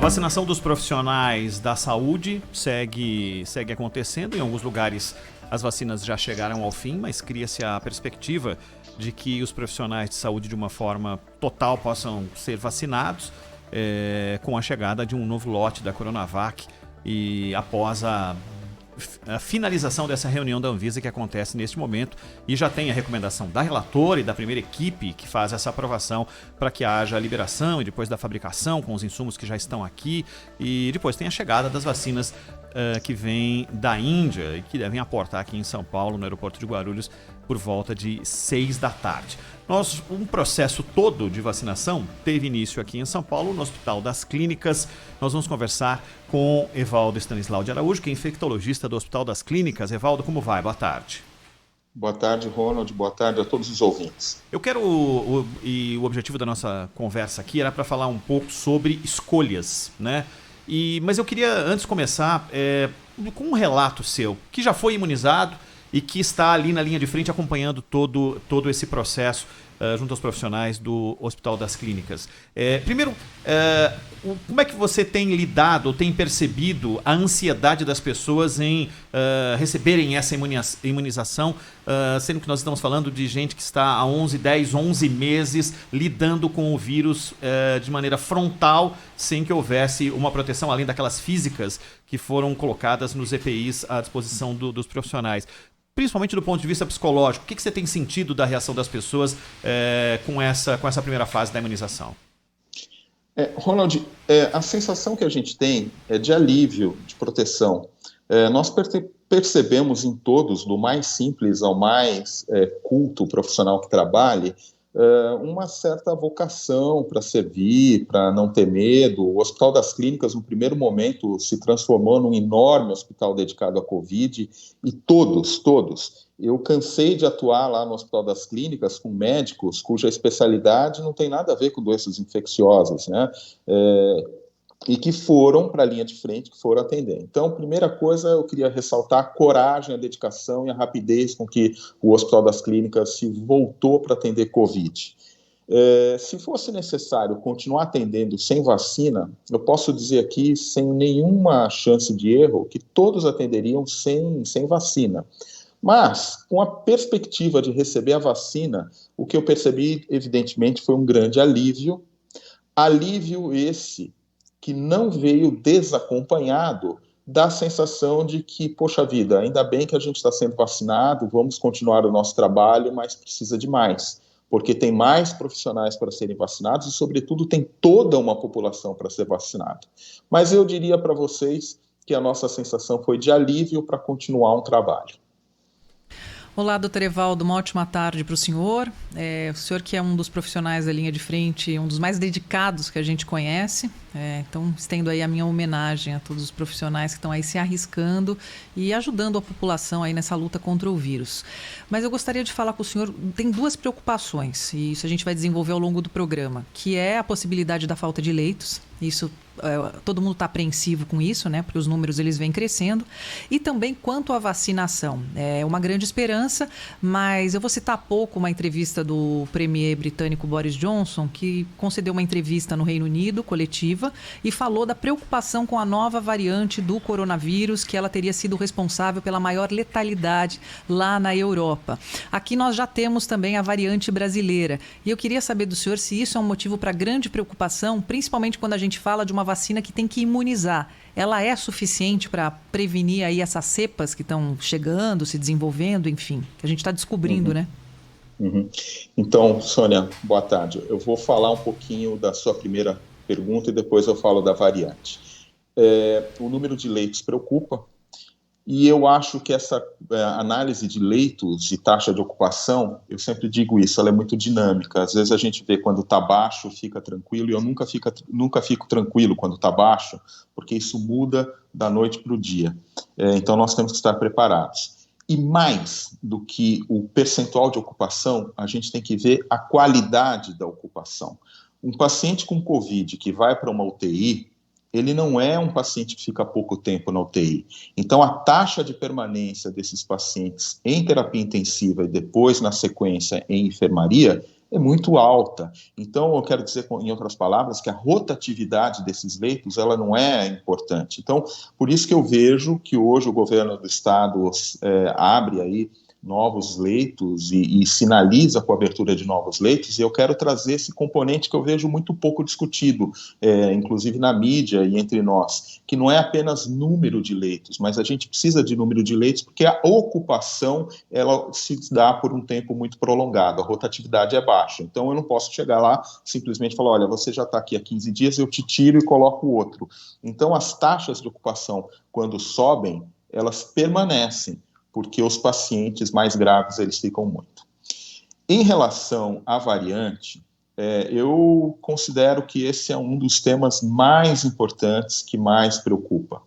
vacinação dos profissionais da saúde segue acontecendo. Em alguns lugares as vacinas já chegaram ao fim, mas cria-se a perspectiva de que os profissionais de saúde de uma forma total possam ser vacinados com a chegada de um novo lote da Coronavac e após a finalização dessa reunião da Anvisa que acontece neste momento, e já tem a recomendação da relatora e da primeira equipe que faz essa aprovação para que haja a liberação e depois da fabricação com os insumos que já estão aqui, e depois tem a chegada das vacinas que vêm da Índia e que devem aportar aqui em São Paulo, no aeroporto de Guarulhos, por volta de 6 da tarde. Um processo todo de vacinação teve início aqui em São Paulo, no Hospital das Clínicas. Nós vamos conversar com Evaldo Stanislau de Araújo, que é infectologista do Hospital das Clínicas. Evaldo, como vai? Boa tarde. Boa tarde, Ronald. Boa tarde a todos os ouvintes. Eu quero, e o objetivo da nossa conversa aqui era para falar um pouco sobre escolhas, né? Mas eu queria, antes de começar, com um relato seu, que já foi imunizado e que está ali na linha de frente acompanhando todo esse processo junto aos profissionais do Hospital das Clínicas. Primeiro, como é que você tem lidado ou tem percebido a ansiedade das pessoas em receberem essa imunização, sendo que nós estamos falando de gente que está há 11 meses lidando com o vírus de maneira frontal, sem que houvesse uma proteção além daquelas físicas que foram colocadas nos EPIs à disposição dos profissionais. Principalmente do ponto de vista psicológico, o que você tem sentido da reação das pessoas com essa primeira fase da imunização? Ronald, a sensação que a gente tem é de alívio, de proteção. Nós percebemos em todos, do mais simples ao mais culto profissional que trabalhe, uma certa vocação para servir, para não ter medo. O Hospital das Clínicas, no primeiro momento, se transformou num enorme hospital dedicado à Covid, e todos. Eu cansei de atuar lá no Hospital das Clínicas com médicos cuja especialidade não tem nada a ver com doenças infecciosas, né? E que foram para a linha de frente, que foram atender. Então, primeira coisa, eu queria ressaltar a coragem, a dedicação e a rapidez com que o Hospital das Clínicas se voltou para atender Covid. Se fosse necessário continuar atendendo sem vacina, eu posso dizer aqui, sem nenhuma chance de erro, que todos atenderiam sem vacina. Mas, com a perspectiva de receber a vacina, o que eu percebi, evidentemente, foi um grande alívio. Alívio esse que não veio desacompanhado da sensação de que, poxa vida, ainda bem que a gente está sendo vacinado, vamos continuar o nosso trabalho, mas precisa de mais, porque tem mais profissionais para serem vacinados e, sobretudo, tem toda uma população para ser vacinada. Mas eu diria para vocês que a nossa sensação foi de alívio para continuar um trabalho. Olá, doutor Evaldo, uma ótima tarde para o senhor. O senhor que é um dos profissionais da linha de frente, um dos mais dedicados que a gente conhece. Então, estendo aí a minha homenagem a todos os profissionais que estão aí se arriscando e ajudando a população aí nessa luta contra o vírus. Mas eu gostaria de falar com o senhor, tem duas preocupações, e isso a gente vai desenvolver ao longo do programa, que é a possibilidade da falta de leitos. Isso, todo mundo está apreensivo com isso, né? Porque os números eles vêm crescendo. E também quanto à vacinação. É uma grande esperança, mas eu vou citar há pouco uma entrevista do premier britânico Boris Johnson, que concedeu uma entrevista no Reino Unido, coletiva, e falou da preocupação com a nova variante do coronavírus, que ela teria sido responsável pela maior letalidade lá na Europa. Aqui nós já temos também a variante brasileira. E eu queria saber do senhor se isso é um motivo para grande preocupação, principalmente quando a gente fala de uma vacina que tem que imunizar. Ela é suficiente para prevenir aí essas cepas que estão chegando, se desenvolvendo, enfim, que a gente está descobrindo, né? Então, Sônia, boa tarde. Eu vou falar um pouquinho da sua primeira pergunta e depois eu falo da variante. O número de leitos preocupa, e eu acho que essa análise de leitos e taxa de ocupação, eu sempre digo isso, ela é muito dinâmica. Às vezes a gente vê quando está baixo, fica tranquilo, e eu nunca fico tranquilo quando está baixo, porque isso muda da noite para o dia. Então nós temos que estar preparados. E mais do que o percentual de ocupação, a gente tem que ver a qualidade da ocupação. Um paciente com Covid que vai para uma UTI, ele não é um paciente que fica pouco tempo na UTI. Então, a taxa de permanência desses pacientes em terapia intensiva e depois, na sequência, em enfermaria, é muito alta. Então, eu quero dizer, em outras palavras, que a rotatividade desses leitos, ela não é importante. Então, por isso que eu vejo que hoje o governo do estado abre aí novos leitos e sinaliza com a abertura de novos leitos, e eu quero trazer esse componente que eu vejo muito pouco discutido, inclusive na mídia e entre nós, que não é apenas número de leitos, mas a gente precisa de número de leitos porque a ocupação ela se dá por um tempo muito prolongado, a rotatividade é baixa, então eu não posso chegar lá simplesmente falar, olha, você já está aqui há 15 dias, eu te tiro e coloco outro. Então as taxas de ocupação, quando sobem, elas permanecem, porque os pacientes mais graves, eles ficam muito. Em relação à variante, eu considero que esse é um dos temas mais importantes, que mais preocupa.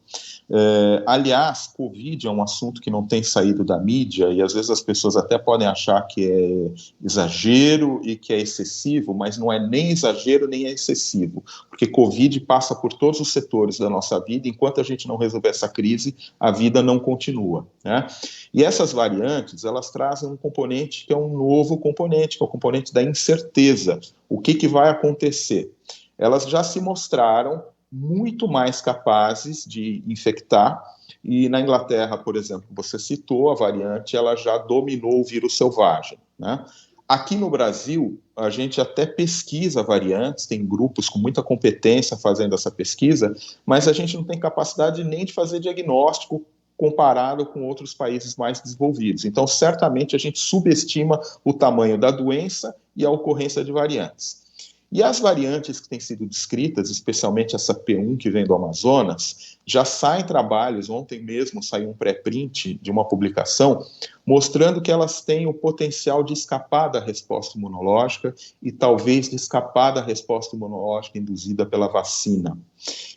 Aliás, Covid é um assunto que não tem saído da mídia e às vezes as pessoas até podem achar que é exagero e que é excessivo, mas não é nem exagero nem é excessivo, porque Covid passa por todos os setores da nossa vida, enquanto a gente não resolver essa crise, a vida não continua, né? E essas variantes, elas trazem um componente que é um novo componente, que é o componente da incerteza. O que vai acontecer? Elas já se mostraram muito mais capazes de infectar, e na Inglaterra, por exemplo, você citou a variante, ela já dominou o vírus selvagem, né? Aqui no Brasil, a gente até pesquisa variantes, tem grupos com muita competência fazendo essa pesquisa, mas a gente não tem capacidade nem de fazer diagnóstico comparado com outros países mais desenvolvidos. Então, certamente, a gente subestima o tamanho da doença e a ocorrência de variantes. E as variantes que têm sido descritas, especialmente essa P1 que vem do Amazonas, já saem trabalhos, ontem mesmo saiu um pré-print de uma publicação, mostrando que elas têm o potencial de escapar da resposta imunológica e talvez de escapar da resposta imunológica induzida pela vacina.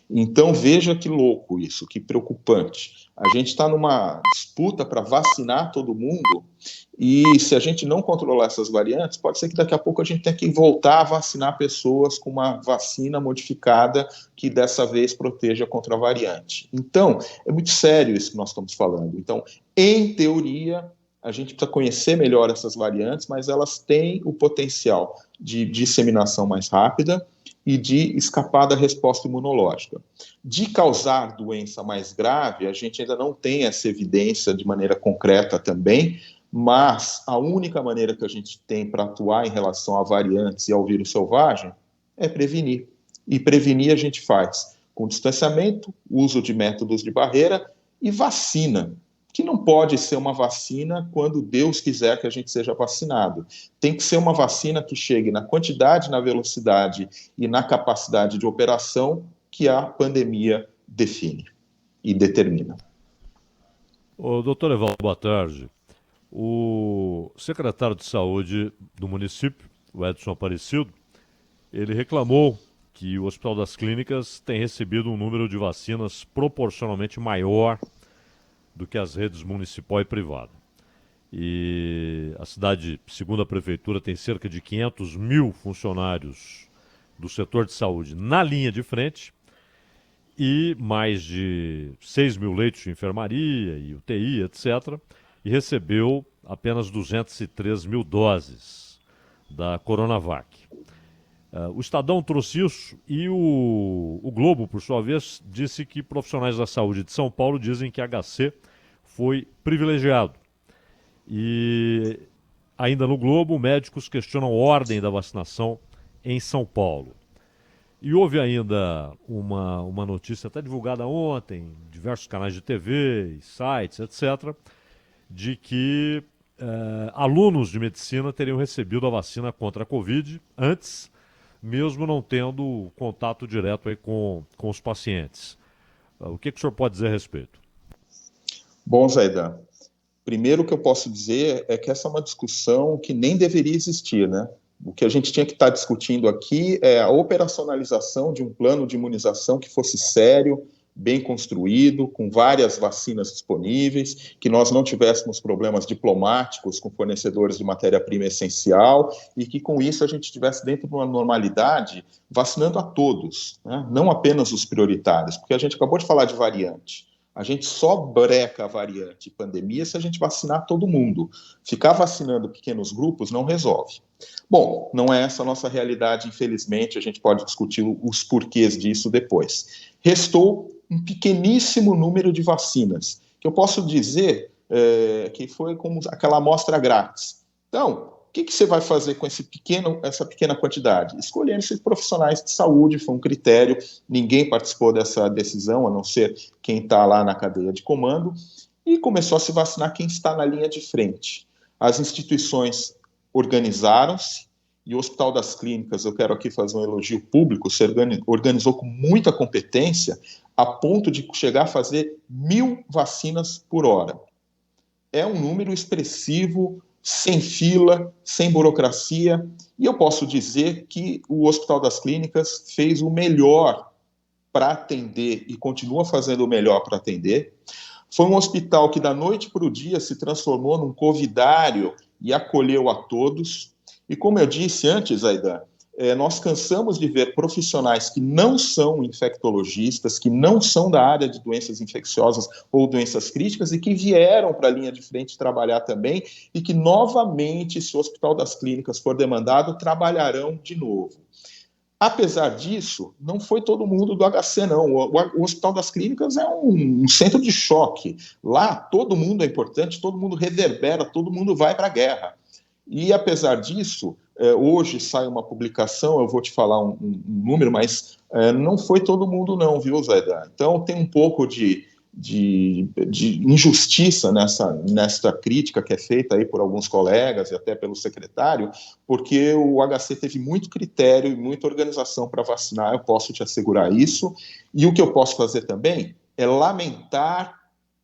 Então, veja que louco isso, que preocupante. A gente está numa disputa para vacinar todo mundo e se a gente não controlar essas variantes, pode ser que daqui a pouco a gente tenha que voltar a vacinar pessoas com uma vacina modificada que dessa vez proteja contra a variante. Então, é muito sério isso que nós estamos falando. Então, em teoria, a gente precisa conhecer melhor essas variantes, mas elas têm o potencial de disseminação mais rápida e de escapar da resposta imunológica. De causar doença mais grave, a gente ainda não tem essa evidência de maneira concreta também, mas a única maneira que a gente tem para atuar em relação a variantes e ao vírus selvagem é prevenir. E prevenir a gente faz com distanciamento, uso de métodos de barreira e vacina, que não pode ser uma vacina quando Deus quiser que a gente seja vacinado. Tem que ser uma vacina que chegue na quantidade, na velocidade e na capacidade de operação que a pandemia define e determina. Doutor Evaldo, boa tarde. O secretário de Saúde do município, o Edson Aparecido, ele reclamou que o Hospital das Clínicas tem recebido um número de vacinas proporcionalmente maior do que as redes municipal e privada. E a cidade, segundo a prefeitura, tem cerca de 500 mil funcionários do setor de saúde na linha de frente e mais de 6 mil leitos de enfermaria e UTI, etc., e recebeu apenas 203 mil doses da Coronavac. O Estadão trouxe isso e o Globo, por sua vez, disse que profissionais da saúde de São Paulo dizem que a HC foi privilegiado. E ainda no Globo, médicos questionam a ordem da vacinação em São Paulo. E houve ainda uma notícia até divulgada ontem, em diversos canais de TV, sites, etc., de que alunos de medicina teriam recebido a vacina contra a Covid antes, mesmo não tendo contato direto aí com os pacientes. O que o senhor pode dizer a respeito? Bom, Zaidan, primeiro que eu posso dizer é que essa é uma discussão que nem deveria existir, né? O que a gente tinha que estar discutindo aqui é a operacionalização de um plano de imunização que fosse sério, bem construído, com várias vacinas disponíveis, que nós não tivéssemos problemas diplomáticos com fornecedores de matéria-prima essencial e que com isso a gente estivesse dentro de uma normalidade vacinando a todos, né? Não apenas os prioritários, porque a gente acabou de falar de variante. A gente só breca a variante pandemia se a gente vacinar todo mundo. Ficar vacinando pequenos grupos não resolve. Bom, não é essa a nossa realidade, infelizmente, a gente pode discutir os porquês disso depois. Restou um pequeníssimo número de vacinas, que eu posso dizer que foi como aquela amostra grátis. Então, o que você vai fazer com essa pequena quantidade? Escolher esses profissionais de saúde, foi um critério, ninguém participou dessa decisão, a não ser quem está lá na cadeia de comando, e começou a se vacinar quem está na linha de frente. As instituições organizaram-se, e o Hospital das Clínicas, eu quero aqui fazer um elogio público, se organizou com muita competência, a ponto de chegar a fazer 1.000 vacinas por hora. É um número expressivo, sem fila, sem burocracia, e eu posso dizer que o Hospital das Clínicas fez o melhor para atender e continua fazendo o melhor para atender. Foi um hospital que da noite para o dia se transformou num covidário e acolheu a todos. E como eu disse antes, Aidan, nós cansamos de ver profissionais que não são infectologistas, que não são da área de doenças infecciosas ou doenças críticas e que vieram para a linha de frente trabalhar também e que, novamente, se o Hospital das Clínicas for demandado, trabalharão de novo. Apesar disso, não foi todo mundo do HC, não. O Hospital das Clínicas é um centro de choque. Lá, todo mundo é importante, todo mundo reverbera, todo mundo vai para a guerra. E, apesar disso, hoje sai uma publicação, eu vou te falar um número, mas não foi todo mundo não, viu, Zaidan? Então, tem um pouco de injustiça nessa crítica que é feita aí por alguns colegas e até pelo secretário, porque o HC teve muito critério e muita organização para vacinar, eu posso te assegurar isso. E o que eu posso fazer também é lamentar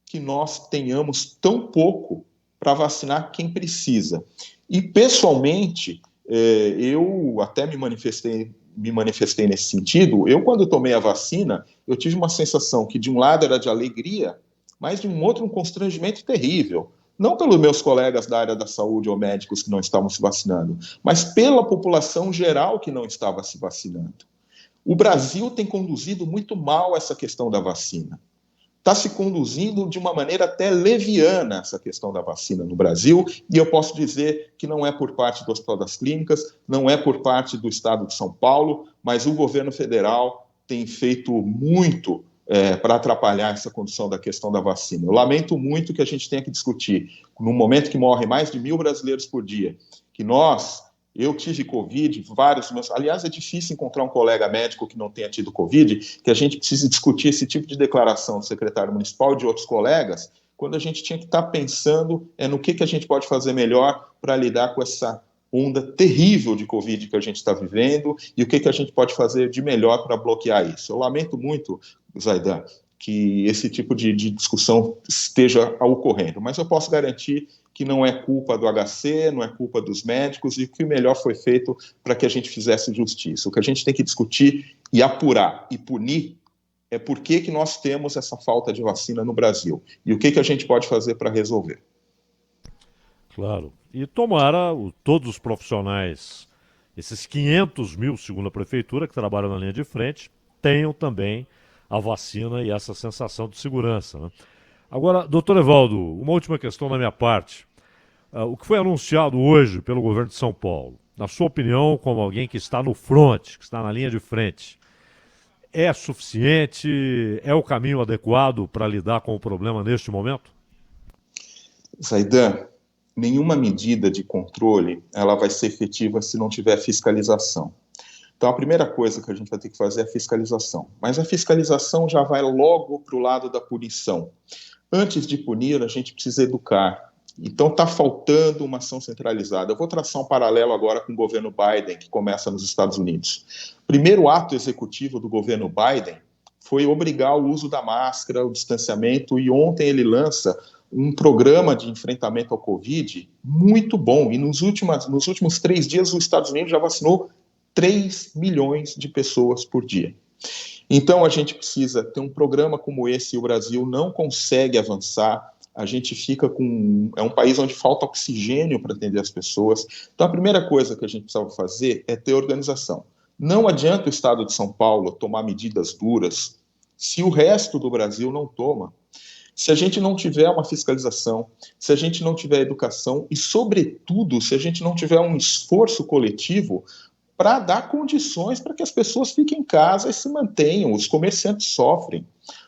que nós tenhamos tão pouco para vacinar quem precisa. E, pessoalmente, eu até me manifestei nesse sentido. Eu, quando tomei a vacina, eu tive uma sensação que, de um lado, era de alegria, mas, de um outro, um constrangimento terrível. Não pelos meus colegas da área da saúde ou médicos que não estavam se vacinando, mas pela população geral que não estava se vacinando. O Brasil tem conduzido muito mal essa questão da vacina. Está se conduzindo de uma maneira até leviana essa questão da vacina no Brasil, e eu posso dizer que não é por parte do Hospital das Clínicas, não é por parte do Estado de São Paulo, mas o governo federal tem feito muito para atrapalhar essa condução da questão da vacina. Eu lamento muito que a gente tenha que discutir, no momento que morrem mais de 1.000 brasileiros por dia, que eu tive Covid, aliás, é difícil encontrar um colega médico que não tenha tido Covid, que a gente precise discutir esse tipo de declaração do secretário municipal e de outros colegas, quando a gente tinha que estar pensando no que a gente pode fazer melhor para lidar com essa onda terrível de Covid que a gente está vivendo e o que a gente pode fazer de melhor para bloquear isso. Eu lamento muito, Zaidan, que esse tipo de discussão esteja ocorrendo, mas eu posso garantir que não é culpa do HC, não é culpa dos médicos, e que o melhor foi feito para que a gente fizesse justiça. O que a gente tem que discutir e apurar e punir é por que nós temos essa falta de vacina no Brasil e o que a gente pode fazer para resolver. Claro. E tomara todos os profissionais, esses 500 mil, segundo a prefeitura, que trabalham na linha de frente, tenham também a vacina e essa sensação de segurança, né? Agora, doutor Evaldo, uma última questão da minha parte. O que foi anunciado hoje pelo governo de São Paulo, na sua opinião, como alguém que está no front, que está na linha de frente, é suficiente? É o caminho adequado para lidar com o problema neste momento? Zaidan, nenhuma medida de controle ela vai ser efetiva se não tiver fiscalização. Então, a primeira coisa que a gente vai ter que fazer é a fiscalização. Mas a fiscalização já vai logo para o lado da punição. Antes de punir, a gente precisa educar. Então, está faltando uma ação centralizada. Eu vou traçar um paralelo agora com o governo Biden, que começa nos Estados Unidos. O primeiro ato executivo do governo Biden foi obrigar o uso da máscara, o distanciamento, e ontem ele lança um programa de enfrentamento ao Covid muito bom. E nos últimos 3 dias, os Estados Unidos já vacinou 3 milhões de pessoas por dia. Então, a gente precisa ter um programa como esse, e o Brasil não consegue avançar. A gente fica com... É um país onde falta oxigênio para atender as pessoas. Então, a primeira coisa que a gente precisa fazer é ter organização. Não adianta o Estado de São Paulo tomar medidas duras se o resto do Brasil não toma. Se a gente não tiver uma fiscalização, se a gente não tiver educação e, sobretudo, se a gente não tiver um esforço coletivo para dar condições para que as pessoas fiquem em casa e se mantenham, os comerciantes sofrem,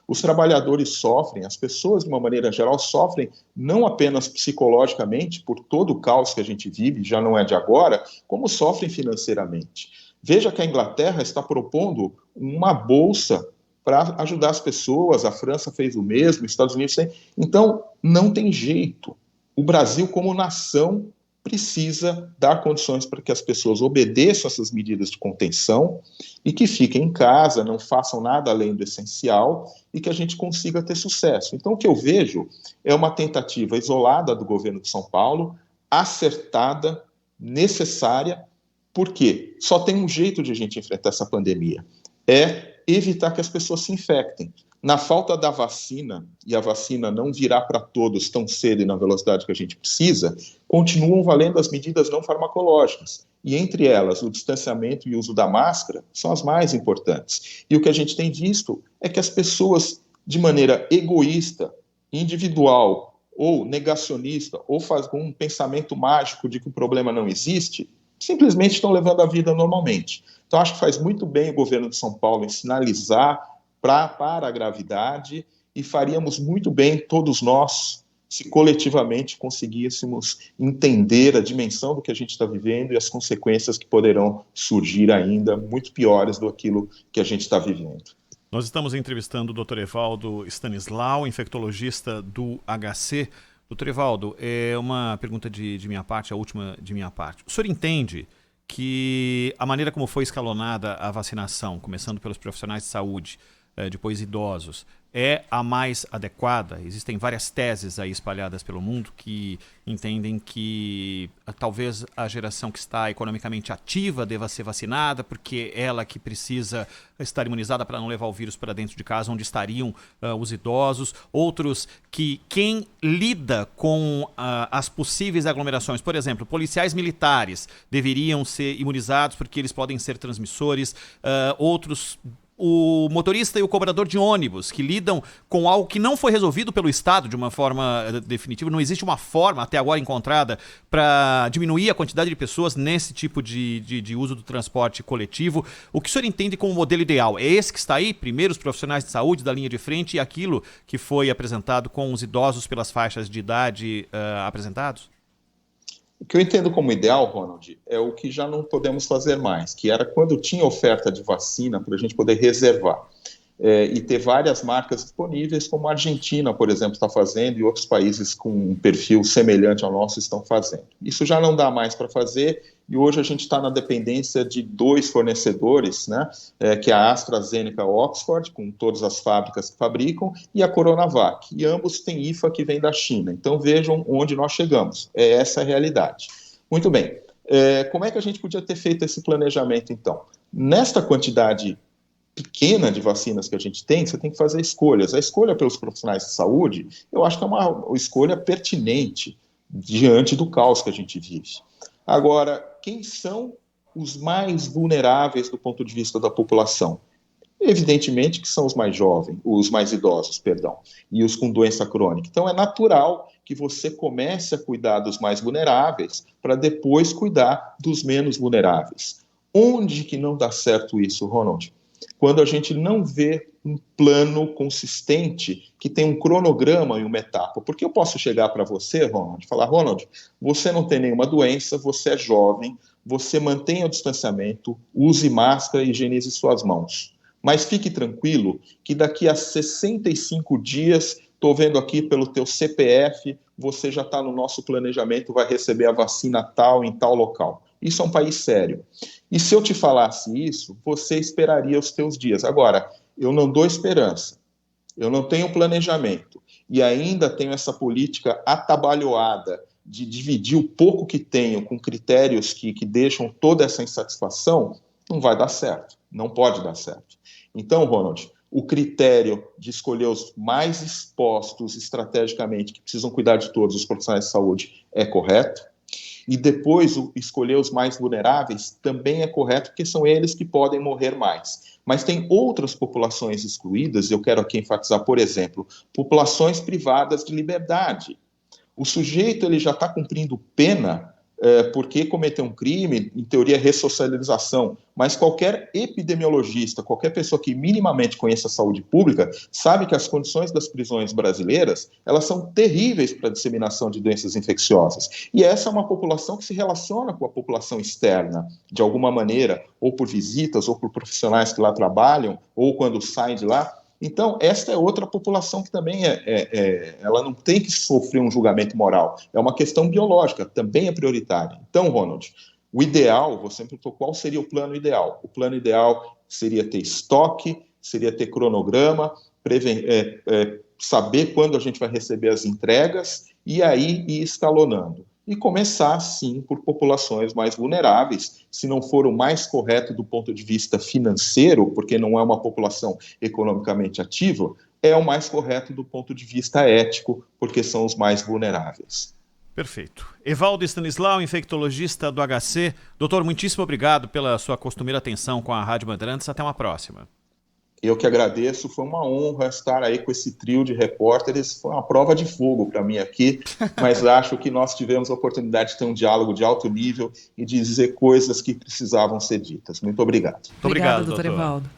os trabalhadores sofrem, as pessoas, de uma maneira geral, sofrem não apenas psicologicamente por todo o caos que a gente vive, já não é de agora, como sofrem financeiramente. Veja que a Inglaterra está propondo uma bolsa para ajudar as pessoas, a França fez o mesmo, os Estados Unidos tem. Então, não tem jeito. O Brasil, como nação, precisa dar condições para que as pessoas obedeçam essas medidas de contenção e que fiquem em casa, não façam nada além do essencial e que a gente consiga ter sucesso. Então, o que eu vejo é uma tentativa isolada do governo de São Paulo, acertada, necessária, porque só tem um jeito de a gente enfrentar essa pandemia, é evitar que as pessoas se infectem. Na falta da vacina, e a vacina não virá para todos tão cedo e na velocidade que a gente precisa, continuam valendo as medidas não farmacológicas. E entre elas, o distanciamento e o uso da máscara são as mais importantes. E o que a gente tem visto é que as pessoas, de maneira egoísta, individual ou negacionista, ou com um pensamento mágico de que o problema não existe, simplesmente estão levando a vida normalmente. Então, acho que faz muito bem o governo de São Paulo em sinalizar para a gravidade e faríamos muito bem todos nós se coletivamente conseguíssemos entender a dimensão do que a gente está vivendo e as consequências que poderão surgir ainda muito piores do aquilo que a gente está vivendo. Nós estamos entrevistando o Dr. Evaldo Stanislau, infectologista do HC. Dr. Evaldo, é uma pergunta de minha parte, a última de minha parte. O senhor entende que a maneira como foi escalonada a vacinação, começando pelos profissionais de saúde, depois idosos, é a mais adequada? Existem várias teses aí espalhadas pelo mundo que entendem que talvez a geração que está economicamente ativa deva ser vacinada, porque ela que precisa estar imunizada para não levar o vírus para dentro de casa, onde estariam os idosos. Outros que quem lida com as possíveis aglomerações, por exemplo, policiais militares deveriam ser imunizados porque eles podem ser transmissores. Outros, o motorista e o cobrador de ônibus, que lidam com algo que não foi resolvido pelo Estado de uma forma definitiva. Não existe uma forma até agora encontrada para diminuir a quantidade de pessoas nesse tipo de uso do transporte coletivo. O que o senhor entende como modelo ideal? É esse que está aí? Primeiro os profissionais de saúde da linha de frente e aquilo que foi apresentado com os idosos pelas faixas de idade apresentados? O que eu entendo como ideal, Ronald, é o que já não podemos fazer mais, que era quando tinha oferta de vacina para a gente poder reservar e ter várias marcas disponíveis, como a Argentina, por exemplo, está fazendo, e outros países com um perfil semelhante ao nosso estão fazendo. Isso já não dá mais para fazer, e hoje a gente está na dependência de 2 fornecedores, né, que é a AstraZeneca Oxford, com todas as fábricas que fabricam, e a Coronavac, e ambos têm IFA que vem da China. Então vejam onde nós chegamos, é essa a realidade. Muito bem, como é que a gente podia ter feito esse planejamento então? Nesta quantidade pequena de vacinas que a gente tem, você tem que fazer escolhas. A escolha pelos profissionais de saúde, eu acho que é uma escolha pertinente diante do caos que a gente vive. Agora, quem são os mais vulneráveis do ponto de vista da população? Evidentemente que são os mais jovens, os mais idosos, perdão, e os com doença crônica. Então é natural que você comece a cuidar dos mais vulneráveis para depois cuidar dos menos vulneráveis. Onde que não dá certo isso, Ronald? Quando a gente não vê um plano consistente que tem um cronograma e uma etapa. Porque eu posso chegar para você, Ronald, e falar, Ronald, você não tem nenhuma doença, você é jovem, você mantenha o distanciamento, use máscara e higienize suas mãos. Mas fique tranquilo que daqui a 65 dias, estou vendo aqui pelo teu CPF, você já está no nosso planejamento, vai receber a vacina tal em tal local. Isso é um país sério. E se eu te falasse isso, você esperaria os teus dias. Agora, eu não dou esperança, eu não tenho planejamento, e ainda tenho essa política atabalhoada de dividir o pouco que tenho com critérios que deixam toda essa insatisfação, não vai dar certo, não pode dar certo. Então, Ronald, o critério de escolher os mais expostos estrategicamente, que precisam cuidar de todos os profissionais de saúde, é correto. E depois escolher os mais vulneráveis também é correto, porque são eles que podem morrer mais. Mas tem outras populações excluídas, eu quero aqui enfatizar, por exemplo, populações privadas de liberdade. O sujeito ele já está cumprindo pena porque cometeu um crime, em teoria ressocialização, mas qualquer epidemiologista, qualquer pessoa que minimamente conheça a saúde pública, sabe que as condições das prisões brasileiras, elas são terríveis para a disseminação de doenças infecciosas. E essa é uma população que se relaciona com a população externa, de alguma maneira, ou por visitas, ou por profissionais que lá trabalham, ou quando saem de lá. Então, esta é outra população que também ela não tem que sofrer um julgamento moral. É uma questão biológica, também é prioritária. Então, Ronald, o ideal, você me perguntou qual seria o plano ideal. O plano ideal seria ter estoque, seria ter cronograma, saber quando a gente vai receber as entregas e aí ir escalonando. E começar, sim, por populações mais vulneráveis, se não for o mais correto do ponto de vista financeiro, porque não é uma população economicamente ativa, é o mais correto do ponto de vista ético, porque são os mais vulneráveis. Perfeito. Evaldo Stanislau, infectologista do HC. Doutor, muitíssimo obrigado pela sua costumeira atenção com a Rádio Bandeirantes. Até uma próxima. Eu que agradeço, foi uma honra estar aí com esse trio de repórteres, foi uma prova de fogo para mim aqui, mas acho que nós tivemos a oportunidade de ter um diálogo de alto nível e de dizer coisas que precisavam ser ditas. Muito obrigado. Obrigado, doutor Evaldo.